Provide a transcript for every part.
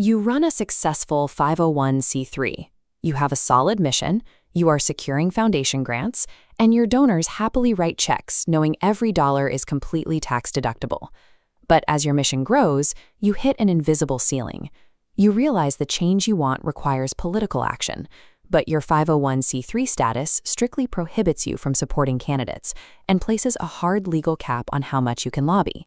You run a successful 501c3. You have a solid mission, you are securing foundation grants, and your donors happily write checks knowing every dollar is completely tax-deductible. But as your mission grows, you hit an invisible ceiling. You realize the change you want requires political action, but your 501c3 status strictly prohibits you from supporting candidates and places a hard legal cap on how much you can lobby.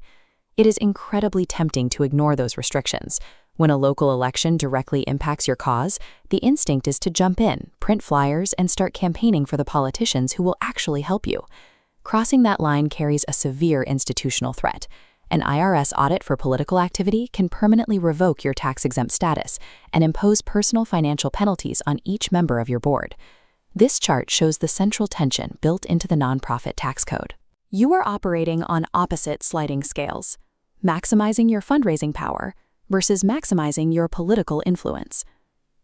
It is incredibly tempting to ignore those restrictions. When a local election directly impacts your cause, the instinct is to jump in, print flyers, and start campaigning for the politicians who will actually help you. Crossing that line carries a severe institutional threat. An IRS audit for political activity can permanently revoke your tax-exempt status and impose personal financial penalties on each member of your board. This chart shows the central tension built into the nonprofit tax code. You are operating on opposite sliding scales, maximizing your fundraising power versus maximizing your political influence.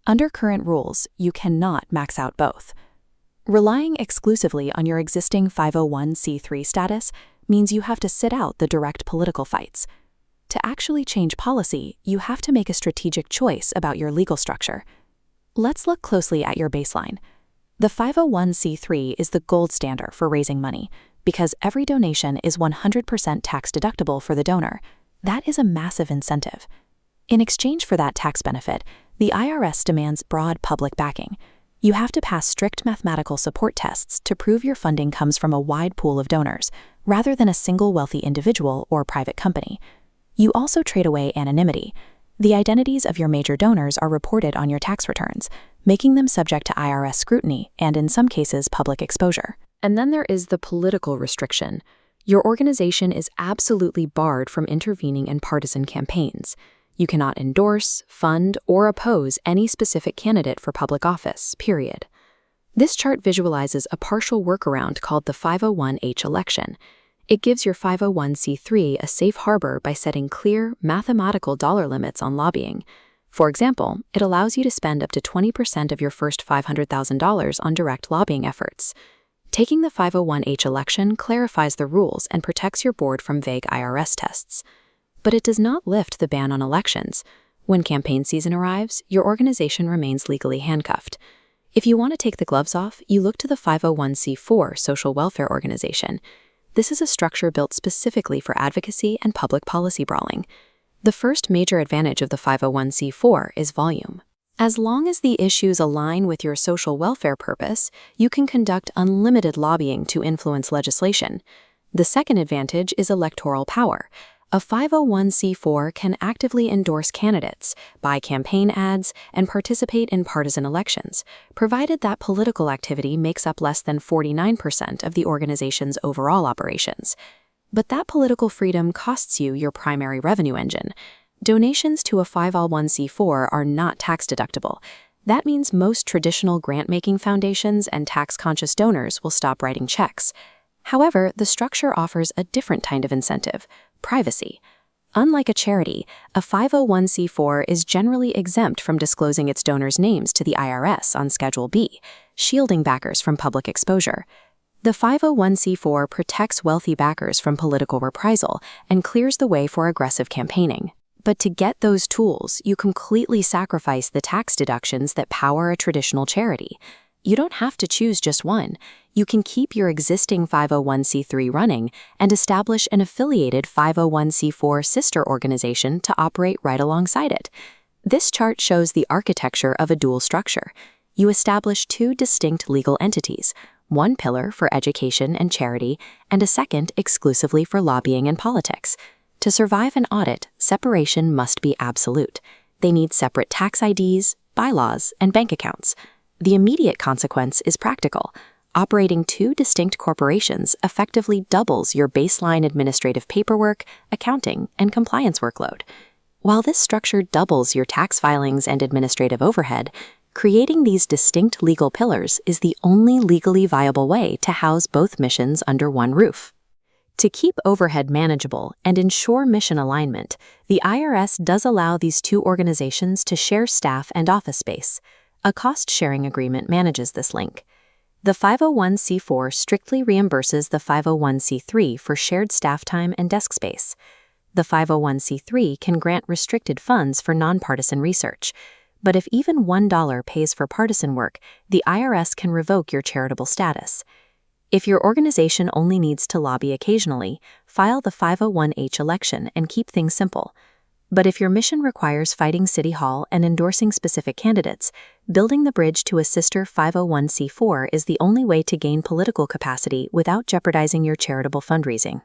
Under current rules, you cannot max out both. Relying exclusively on your existing 501c3 status means you have to sit out the direct political fights. To actually change policy, you have to make a strategic choice about your legal structure. Let's look closely at your baseline. The 501c3 is the gold standard for raising money because every donation is 100% tax-deductible for the donor. That is a massive incentive. In exchange for that tax benefit, the IRS demands broad public backing. You have to pass strict mathematical support tests to prove your funding comes from a wide pool of donors, rather than a single wealthy individual or private company. You also trade away anonymity. The identities of your major donors are reported on your tax returns, making them subject to IRS scrutiny and, in some cases, public exposure. And then there is the political restriction. Your organization is absolutely barred from intervening in partisan campaigns. You cannot endorse, fund, or oppose any specific candidate for public office, period. This chart visualizes a partial workaround called the 501h election. It gives your 501c3 a safe harbor by setting clear, mathematical dollar limits on lobbying. For example, it allows you to spend up to 20% of your first $500,000 on direct lobbying efforts. Taking the 501h election clarifies the rules and protects your board from vague IRS tests. But it does not lift the ban on elections. When campaign season arrives, your organization remains legally handcuffed. If you want to take the gloves off, you look to the 501c4 social welfare organization. This is a structure built specifically for advocacy and public policy brawling. The first major advantage of the 501c4 is volume. As long as the issues align with your social welfare purpose, you can conduct unlimited lobbying to influence legislation. The second advantage is electoral power. A 501c4 can actively endorse candidates, buy campaign ads, and participate in partisan elections, provided that political activity makes up less than 49% of the organization's overall operations. But that political freedom costs you your primary revenue engine. Donations to a 501c4 are not tax-deductible. That means most traditional grant-making foundations and tax-conscious donors will stop writing checks. However, the structure offers a different kind of incentive: privacy. Unlike a charity, a 501c4 is generally exempt from disclosing its donors' names to the IRS on Schedule B, shielding backers from public exposure. The 501c4 protects wealthy backers from political reprisal and clears the way for aggressive campaigning. But to get those tools, you completely sacrifice the tax deductions that power a traditional charity. You don't have to choose just one. You can keep your existing 501c3 running and establish an affiliated 501c4 sister organization to operate right alongside it. This chart shows the architecture of a dual structure. You establish two distinct legal entities, one pillar for education and charity, and a second exclusively for lobbying and politics. To survive an audit, separation must be absolute. They need separate tax IDs, bylaws, and bank accounts. The immediate consequence is practical. Operating two distinct corporations effectively doubles your baseline administrative paperwork, accounting, and compliance workload. While this structure doubles your tax filings and administrative overhead, creating these distinct legal pillars is the only legally viable way to house both missions under one roof. To keep overhead manageable and ensure mission alignment, the IRS does allow these two organizations to share staff and office space. A cost-sharing agreement manages this link. The 501c4 strictly reimburses the 501c3 for shared staff time and desk space. The 501c3 can grant restricted funds for nonpartisan research. But if even $1 pays for partisan work, the IRS can revoke your charitable status. If your organization only needs to lobby occasionally, file the 501h election and keep things simple. But if your mission requires fighting City Hall and endorsing specific candidates, building the bridge to a sister 501c4 is the only way to gain political capacity without jeopardizing your charitable fundraising.